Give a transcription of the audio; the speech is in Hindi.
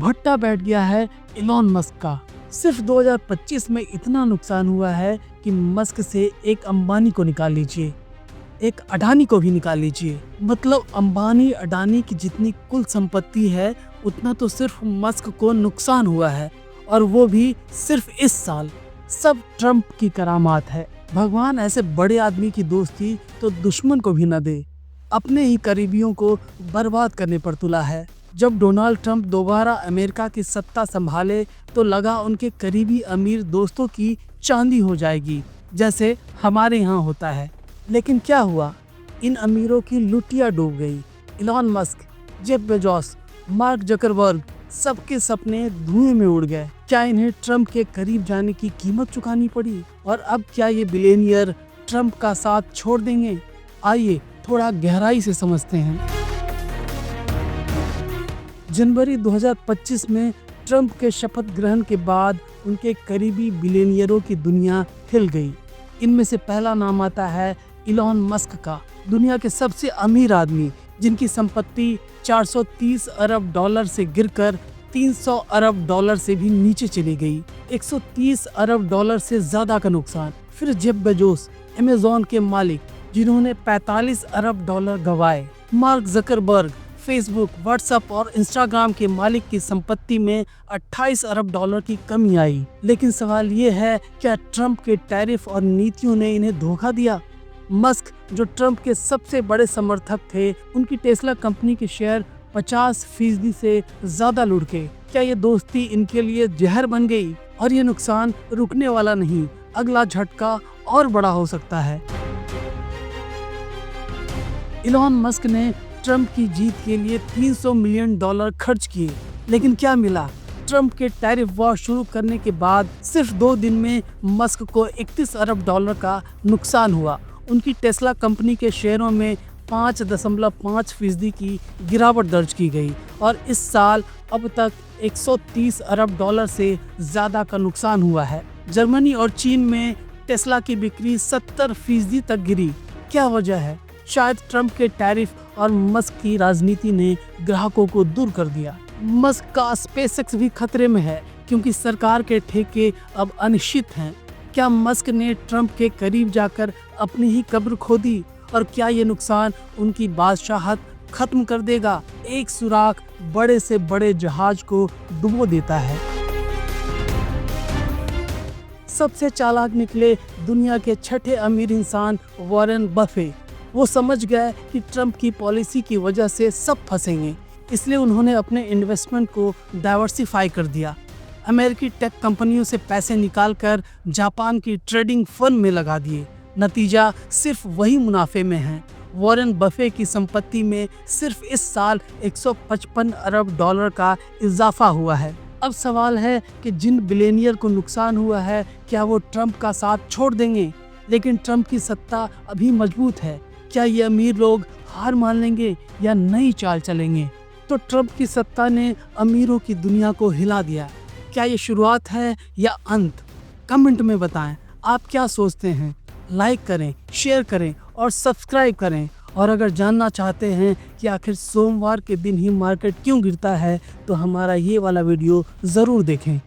भट्टा बैठ गया है इलॉन मस्क का। सिर्फ 2025 में इतना नुकसान हुआ है कि मस्क से एक अंबानी को निकाल लीजिए, एक अडानी को भी निकाल लीजिए। मतलब अंबानी अडानी की जितनी कुल संपत्ति है उतना तो सिर्फ मस्क को नुकसान हुआ है, और वो भी सिर्फ इस साल। सब ट्रम्प की करामात है। भगवान ऐसे बड़े आदमी की दोस्ती तो दुश्मन को भी न दे। अपने ही करीबियों को बर्बाद करने पर तुला है। जब डोनाल्ड ट्रंप दोबारा अमेरिका की सत्ता संभाले तो लगा उनके करीबी अमीर दोस्तों की चांदी हो जाएगी, जैसे हमारे यहाँ होता है। लेकिन क्या हुआ? इन अमीरों की लुटिया डूब गई। Elon Musk, Jeff Bezos, mark Zuckerberg, सबके सपने धुएं में उड़ गए। क्या इन्हें ट्रंप के करीब जाने की कीमत चुकानी पड़ी? और अब क्या ये बिलियनियर ट्रंप का साथ छोड़ देंगे? आइए थोड़ा गहराई से समझते हैं। जनवरी 2025 में ट्रंप के शपथ ग्रहण के बाद उनके करीबी बिलियनियरों की दुनिया हिल गई। इनमें से पहला नाम आता है इलॉन मस्क का, दुनिया के सबसे अमीर आदमी, जिनकी संपत्ति 430 अरब डॉलर से गिरकर 300 अरब डॉलर से भी नीचे चली गई। 130 अरब डॉलर से ज्यादा का नुकसान। फिर जेफ बेजोस, अमेज़न के मालिक, जिन्होंने 45 अरब डॉलर गंवाए। मार्क जकरबर्ग, फेसबुक, व्हाट्सएप और इंस्टाग्राम के मालिक की संपत्ति में 28 अरब डॉलर की कमी आई। लेकिन सवाल ये है, क्या ट्रंप के टैरिफ और नीतियों ने इन्हें धोखा दिया? मस्क, जो ट्रंप के सबसे बड़े समर्थक थे, उनकी टेस्ला कंपनी के शेयर 50% से ज्यादा लुढ़के। क्या ये दोस्ती इनके लिए जहर बन गई? और ये नुकसान रुकने वाला नहीं, अगला झटका और बड़ा हो सकता है। इलॉन मस्क ने ट्रंप की जीत के लिए $300 मिलियन खर्च किए, लेकिन क्या मिला? ट्रंप के टैरिफ वॉर शुरू करने के बाद सिर्फ 2 दिन में मस्क को 31 अरब डॉलर का नुकसान हुआ। उनकी टेस्ला कंपनी के शेयरों में 5.5% की गिरावट दर्ज की गई, और इस साल अब तक 130 अरब डॉलर से ज़्यादा का नुकसान हुआ है। जर्मनी और चीन में टेस्ला की बिक्री 70% तक गिरी। क्या वजह है? शायद ट्रंप के टैरिफ और मस्क की राजनीति ने ग्राहकों को दूर कर दिया। मस्क का स्पेसएक्स भी खतरे में है, क्योंकि सरकार के ठेके अब अनिश्चित हैं। क्या मस्क ने ट्रंप के करीब जाकर अपनी ही कब्र खोदी? और क्या ये नुकसान उनकी बादशाहत खत्म कर देगा? एक सुराख बड़े से बड़े जहाज को डुबो देता है। सबसे चालाक निकले दुनिया के 6ठे अमीर इंसान वॉरेन बफे। वो समझ गए कि ट्रंप की पॉलिसी की वजह से सब फंसेंगे, इसलिए उन्होंने अपने इन्वेस्टमेंट को डाइवर्सिफाई कर दिया। अमेरिकी टेक कंपनियों से पैसे निकालकर जापान की ट्रेडिंग फर्म में लगा दिए। नतीजा सिर्फ वही मुनाफे में है। वॉरेन बफे की संपत्ति में सिर्फ इस साल 155 अरब डॉलर का इजाफा हुआ है। अब सवाल है कि जिन बिलियनियर को नुकसान हुआ है, क्या वो ट्रंप का साथ छोड़ देंगे? लेकिन ट्रंप की सत्ता अभी मजबूत है। क्या ये अमीर लोग हार मान लेंगे या नई चाल चलेंगे? तो ट्रंप की सत्ता ने अमीरों की दुनिया को हिला दिया। क्या ये शुरुआत है या अंत? कमेंट में बताएं, आप क्या सोचते हैं? लाइक करें, शेयर करें और सब्सक्राइब करें। और अगर जानना चाहते हैं कि आखिर सोमवार के दिन ही मार्केट क्यों गिरता है, तो हमारा ये वाला वीडियो ज़रूर देखें।